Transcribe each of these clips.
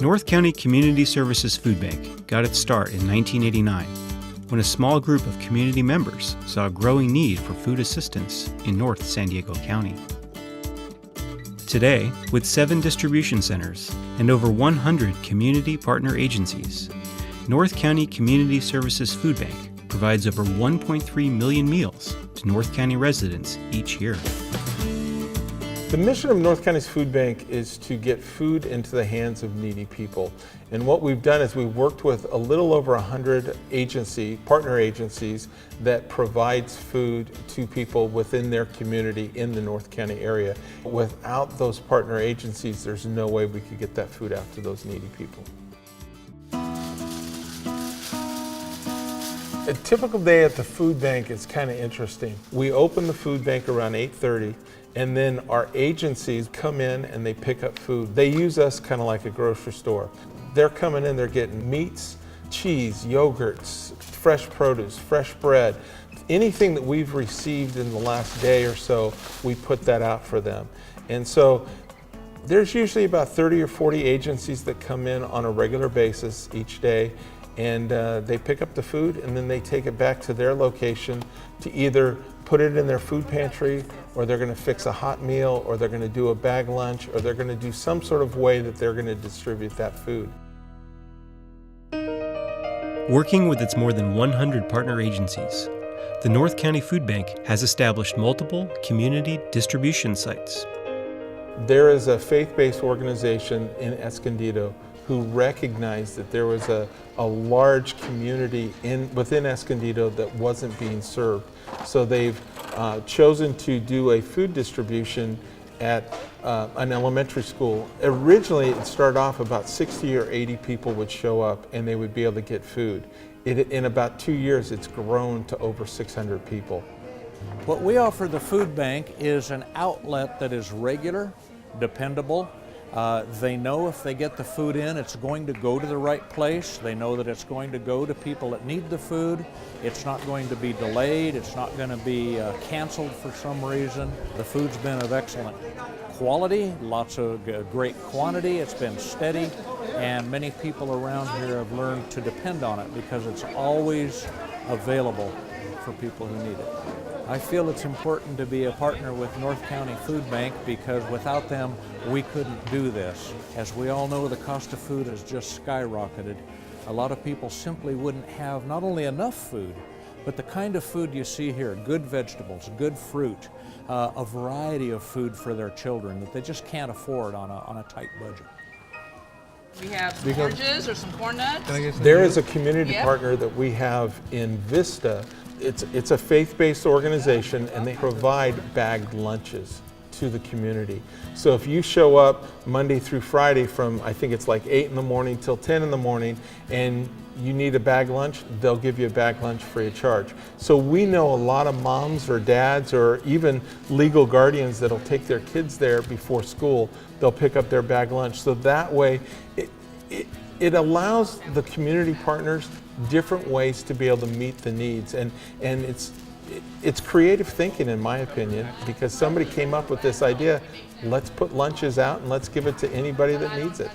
North County Community Services Food Bank got its start in 1989 when a small group of community members saw a growing need for food assistance in North San Diego County. Today, with 7 distribution centers and over 100 community partner agencies, North County Community Services Food Bank provides over 1.3 million meals to North County residents each year. The mission of North County's Food Bank is to get food into the hands of needy people. And what we've done is we've worked with a little over 100 partner agencies that provides food to people within their community in the North County area. Without those partner agencies, there's no way we could get that food out to those needy people. A typical day at the food bank is kind of interesting. We open the food bank around 8:30, and then our agencies come in and they pick up food. They use us kind of like a grocery store. They're coming in, they're getting meats, cheese, yogurts, fresh produce, fresh bread. Anything that we've received in the last day or so, we put that out for them. And so there's usually about 30 or 40 agencies that come in on a regular basis each day, and they pick up the food and then they take it back to their location to either put it in their food pantry, or they're going to fix a hot meal, or they're going to do a bag lunch, or they're going to do some sort of way that they're going to distribute that food. Working with its more than 100 partner agencies, the North County Food Bank has established multiple community distribution sites. There is a faith-based organization in Escondido who recognized that there was a large community within Escondido that wasn't being served. So they've chosen to do a food distribution at an elementary school. Originally, it started off about 60 or 80 people would show up and they would be able to get food. In about 2 years, it's grown to over 600 people. What we offer the food bank is an outlet that is regular, dependable. They know if they get the food in, it's going to go to the right place. They know that it's going to go to people that need the food. It's not going to be delayed. It's not going to be canceled for some reason. The food's been of excellent quality, lots of great quantity. It's been steady, and many people around here have learned to depend on it because it's always available for people who need it. I feel it's important to be a partner with North County Food Bank because without them, we couldn't do this. As we all know, the cost of food has just skyrocketed. A lot of people simply wouldn't have not only enough food, but the kind of food you see here, good vegetables, good fruit, a variety of food for their children that they just can't afford on a tight budget. We have some oranges or some corn nuts. There is a community partner that we have in Vista. It's a faith-based organization, and they provide bagged lunches to the community. So if you show up Monday through Friday from, I think it's like 8 in the morning till 10 in the morning, and you need a bag lunch, they'll give you a bag lunch free of charge. So we know a lot of moms or dads or even legal guardians that'll take their kids there before school. They'll pick up their bag lunch. So that way, it allows the community partners different ways to be able to meet the needs, and it's creative thinking, in my opinion, because somebody came up with this idea. Let's put lunches out and let's give it to anybody that needs it.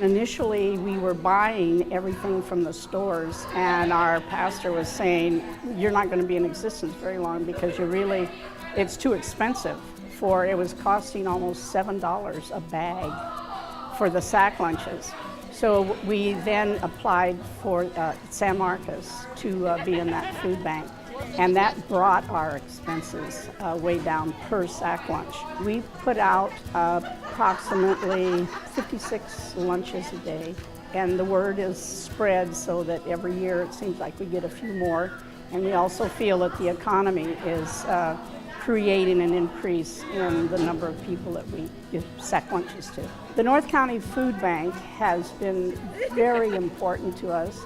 Initially, we were buying everything from the stores, and our pastor was saying, you're not going to be in existence very long because it's too expensive. It was costing almost $7 a bag for the sack lunches. So we then applied for San Marcos to be in that food bank, and that brought our expenses way down per sack lunch. We put out approximately 56 lunches a day, and the word is spread so that every year it seems like we get a few more, and we also feel that the economy is creating an increase in the number of people that we give sack lunches to. The North County Food Bank has been very important to us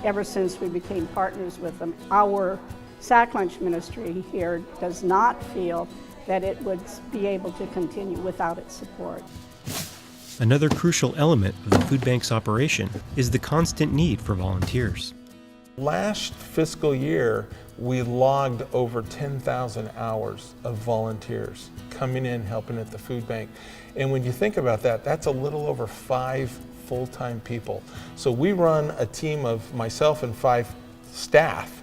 ever since we became partners with them. Our sack lunch ministry here does not feel that it would be able to continue without its support. Another crucial element of the food bank's operation is the constant need for volunteers. Last fiscal year, we logged over 10,000 hours of volunteers coming in, helping at the food bank. And when you think about that, that's a little over 5 full-time people. So we run a team of myself and 5 staff,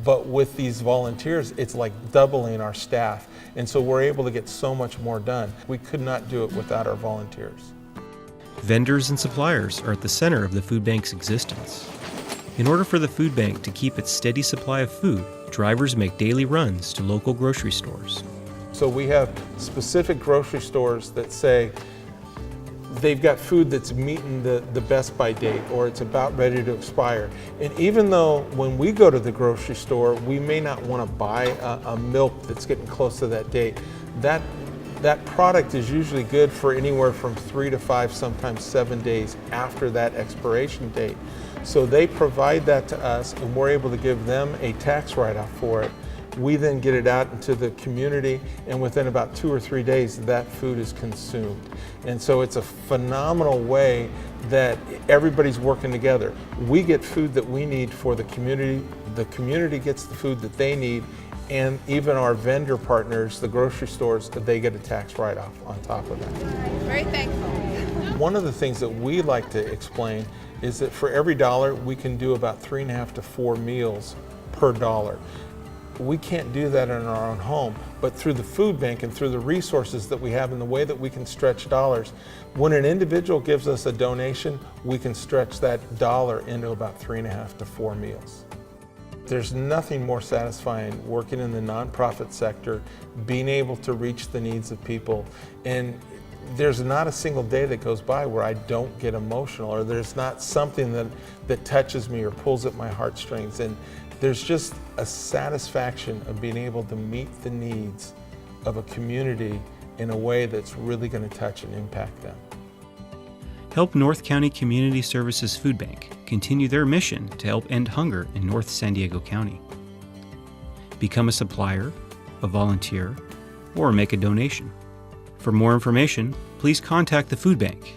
but with these volunteers, it's like doubling our staff. And so we're able to get so much more done. We could not do it without our volunteers. Vendors and suppliers are at the center of the food bank's existence. In order for the food bank to keep its steady supply of food, drivers make daily runs to local grocery stores. So we have specific grocery stores that say they've got food that's meeting the best by date, or it's about ready to expire. And even though when we go to the grocery store, we may not want to buy a milk that's getting close to that date, that product is usually good for anywhere from 3 to 5, sometimes 7 days after that expiration date. So they provide that to us, and we're able to give them a tax write-off for it. We then get it out into the community, and within about 2 or 3 days, that food is consumed. And so it's a phenomenal way that everybody's working together. We get food that we need for the community gets the food that they need, and even our vendor partners, the grocery stores, they get a tax write-off on top of that. Very thankful. One of the things that we like to explain is that for every dollar, we can do about 3.5 to 4 meals per dollar. We can't do that in our own home, but through the food bank and through the resources that we have and the way that we can stretch dollars, when an individual gives us a donation, we can stretch that dollar into about 3.5 to 4 meals. There's nothing more satisfying working in the nonprofit sector, being able to reach the needs of people. And there's not a single day that goes by where I don't get emotional, or there's not something that touches me or pulls at my heartstrings. And there's just a satisfaction of being able to meet the needs of a community in a way that's really going to touch and impact them. Help North County Community Services Food Bank continue their mission to help end hunger in North San Diego County. Become a supplier, a volunteer, or make a donation. For more information, please contact the food bank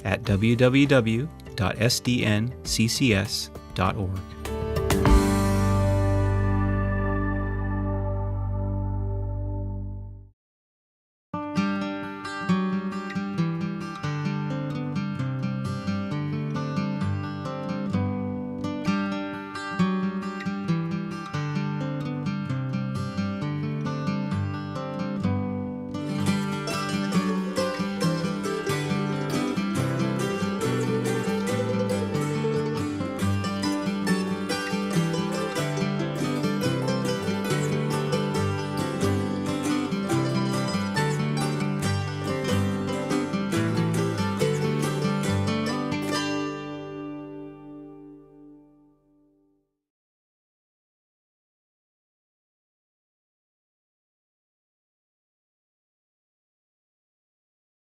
at www.sdnccs.org.